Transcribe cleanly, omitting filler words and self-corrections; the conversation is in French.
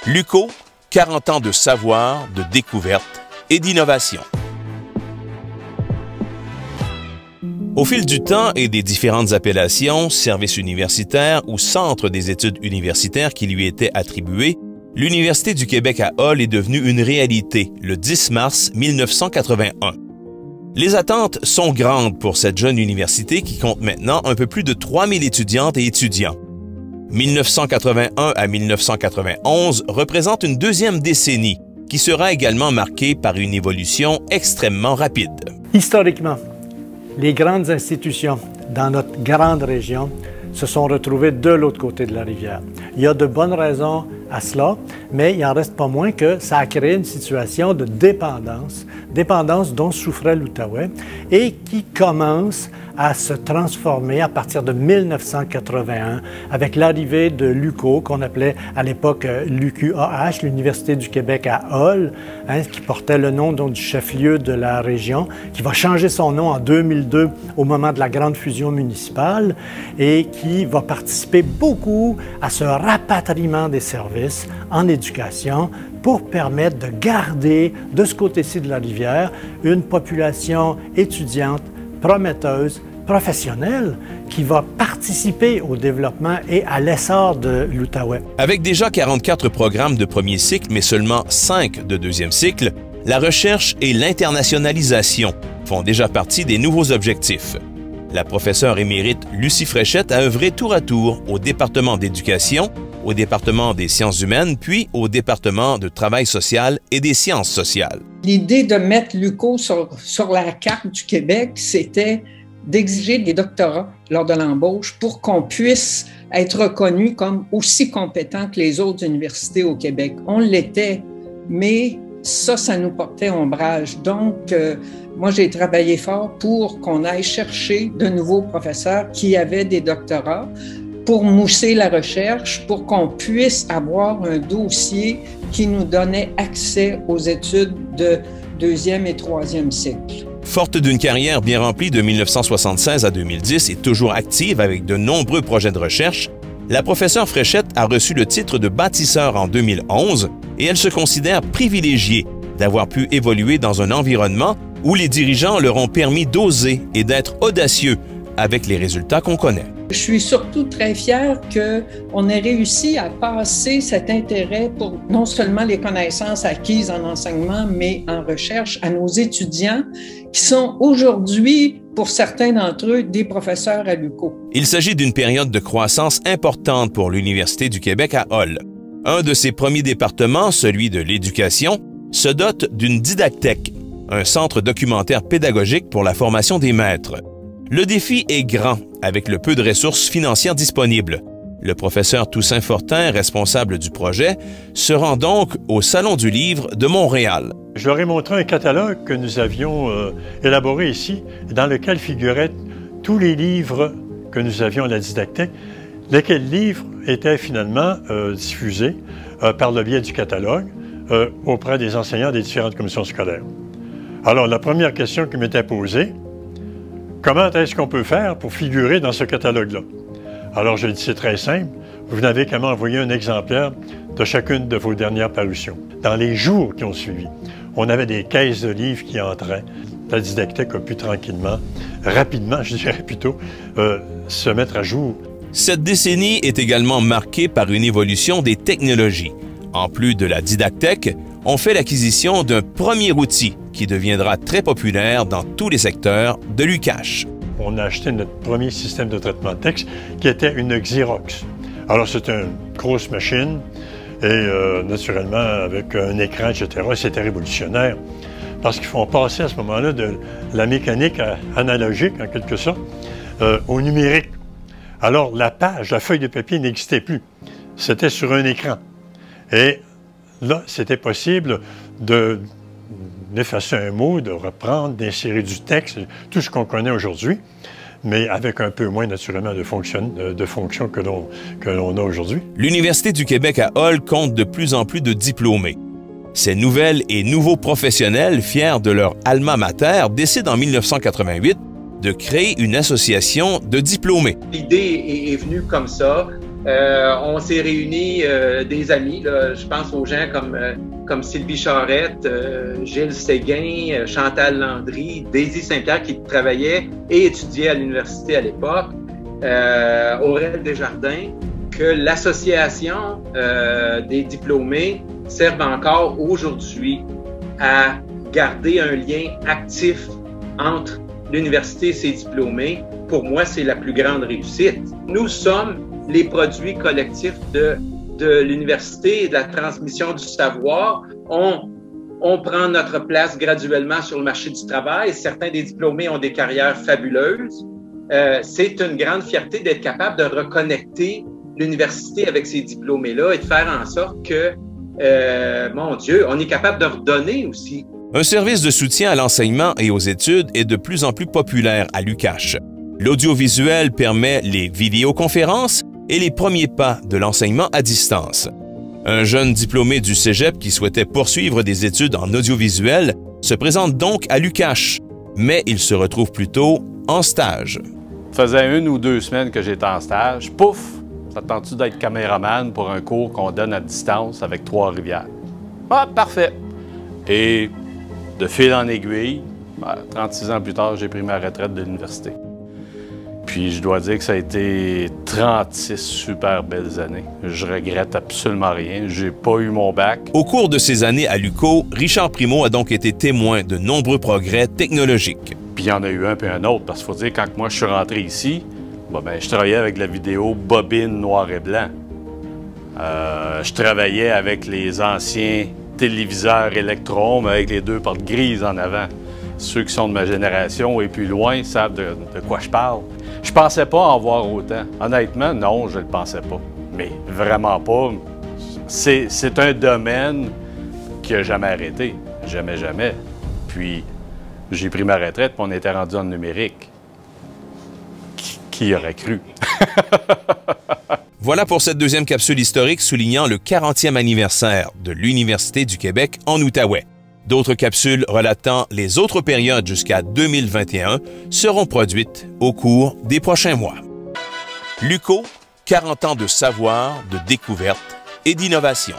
L'UQO, 40 ans de savoir, de découverte et d'innovation. Au fil du temps et des différentes appellations, services universitaires ou centres des études universitaires qui lui étaient attribués, l'Université du Québec à Hull est devenue une réalité le 10 mars 1981. Les attentes sont grandes pour cette jeune université qui compte maintenant un peu plus de 3000 étudiantes et étudiants. 1981 à 1991 représente une deuxième décennie qui sera également marquée par une évolution extrêmement rapide. Historiquement, les grandes institutions dans notre grande région se sont retrouvées de l'autre côté de la rivière. Il y a de bonnes raisons à cela, mais il n'en reste pas moins que ça a créé une situation de dépendance dont souffrait l'Outaouais et qui commence à se transformer à partir de 1981 avec l'arrivée de l'UQO, qu'on appelait à l'époque l'UQAH, l'Université du Québec à Hull, qui portait le nom donc, du chef-lieu de la région, qui va changer son nom en 2002 au moment de la grande fusion municipale et qui va participer beaucoup à ce rapatriement des services en éducation pour permettre de garder de ce côté-ci de la rivière une population étudiante prometteuse, professionnelle, qui va participer au développement et à l'essor de l'Outaouais. Avec déjà 44 programmes de premier cycle, mais seulement 5 de deuxième cycle, la recherche et l'internationalisation font déjà partie des nouveaux objectifs. La professeure émérite Lucie Fréchette a œuvré tour à tour au département d'éducation, au département des sciences humaines, puis au département de travail social et des sciences sociales. L'idée de mettre l'UQO sur la carte du Québec, c'était d'exiger des doctorats lors de l'embauche pour qu'on puisse être reconnu comme aussi compétent que les autres universités au Québec. On l'était, mais ça nous portait ombrage. Donc, moi, j'ai travaillé fort pour qu'on aille chercher de nouveaux professeurs qui avaient des doctorats pour mousser la recherche, pour qu'on puisse avoir un dossier qui nous donnait accès aux études de deuxième et troisième cycle. Forte d'une carrière bien remplie de 1976 à 2010 et toujours active avec de nombreux projets de recherche, la professeure Fréchette a reçu le titre de bâtisseur en 2011 et elle se considère privilégiée d'avoir pu évoluer dans un environnement où les dirigeants leur ont permis d'oser et d'être audacieux avec les résultats qu'on connaît. Je suis surtout très fière qu'on ait réussi à passer cet intérêt pour non seulement les connaissances acquises en enseignement, mais en recherche à nos étudiants qui sont aujourd'hui, pour certains d'entre eux, des professeurs à l'UQO. Il s'agit d'une période de croissance importante pour l'Université du Québec à Hull. Un de ses premiers départements, celui de l'éducation, se dote d'une didactèque, un centre documentaire pédagogique pour la formation des maîtres. Le défi est grand avec le peu de ressources financières disponibles. Le professeur Toussaint Fortin, responsable du projet, se rend donc au Salon du Livre de Montréal. Je leur ai montré un catalogue que nous avions élaboré ici, dans lequel figuraient tous les livres que nous avions à la didactèque, lesquels livres étaient finalement diffusés par le biais du catalogue auprès des enseignants des différentes commissions scolaires. Alors, la première question qui m'était posée, comment est-ce qu'on peut faire pour figurer dans ce catalogue-là? Alors, je dis, c'est très simple. Vous n'avez qu'à m'envoyer un exemplaire de chacune de vos dernières parutions. Dans les jours qui ont suivi, on avait des caisses de livres qui entraient. La didactèque a pu tranquillement, rapidement, je dirais plutôt, se mettre à jour. Cette décennie est également marquée par une évolution des technologies. En plus de la didactèque, on fait l'acquisition d'un premier outil qui deviendra très populaire dans tous les secteurs de l'UQAH. On a acheté notre premier système de traitement de texte qui était une Xerox. Alors, c'est une grosse machine et naturellement avec un écran, etc. C'était révolutionnaire parce qu'ils font passer à ce moment-là de la mécanique analogique, en quelque sorte, au numérique. Alors, la page, la feuille de papier n'existait plus. C'était sur un écran. Et là, c'était possible d'effacer un mot, de reprendre, d'insérer du texte, tout ce qu'on connaît aujourd'hui, mais avec un peu moins, naturellement, de fonctions que l'on a aujourd'hui. L'Université du Québec à Hull compte de plus en plus de diplômés. Ces nouvelles et nouveaux professionnels, fiers de leur alma mater, décident en 1988 de créer une association de diplômés. L'idée est venue comme ça, On s'est réunis des amis, là, je pense aux gens comme Sylvie Charette, Gilles Séguin, Chantal Landry, Daisy Saint-Pierre qui travaillait et étudiait à l'université à l'époque, Aurèle Desjardins, que l'association des diplômés serve encore aujourd'hui à garder un lien actif entre l'université et ses diplômés. Pour moi, c'est la plus grande réussite. Nous sommes les produits collectifs de l'université et de la transmission du savoir. On prend notre place graduellement sur le marché du travail. Certains des diplômés ont des carrières fabuleuses. C'est une grande fierté d'être capable de reconnecter l'université avec ces diplômés-là et de faire en sorte que, mon Dieu, on est capable de redonner aussi. Un service de soutien à l'enseignement et aux études est de plus en plus populaire à l'UQAM. L'audiovisuel permet les vidéoconférences et les premiers pas de l'enseignement à distance. Un jeune diplômé du Cégep qui souhaitait poursuivre des études en audiovisuel se présente donc à l'UQAM, mais il se retrouve plutôt en stage. Ça faisait 1 ou 2 semaines que j'étais en stage. Pouf! Ça te tente-tu d'être caméraman pour un cours qu'on donne à distance avec Trois-Rivières? Ah, parfait! Et de fil en aiguille, 36 ans plus tard, j'ai pris ma retraite de l'université. Puis je dois dire que ça a été 36 super belles années. Je regrette absolument rien. J'ai pas eu mon bac. Au cours de ces années à l'UQO, Richard Primeau a donc été témoin de nombreux progrès technologiques. Puis il y en a eu un puis un autre, parce qu'il faut dire, quand moi je suis rentré ici, je travaillais avec la vidéo bobine noir et blanc. Je travaillais avec les anciens téléviseurs Electron, mais avec les 2 portes grises en avant. Ceux qui sont de ma génération et plus loin savent de quoi je parle. Je pensais pas en voir autant. Honnêtement, non, je le pensais pas. Mais vraiment pas. C'est un domaine qui a jamais arrêté. Jamais, jamais. Puis, j'ai pris ma retraite et on était rendu en numérique. Qui aurait cru? Voilà pour cette deuxième capsule historique soulignant le 40e anniversaire de l'Université du Québec en Outaouais. D'autres capsules relatant les autres périodes jusqu'à 2021 seront produites au cours des prochains mois. l'UQO, 40 ans de savoir, de découverte et d'innovation.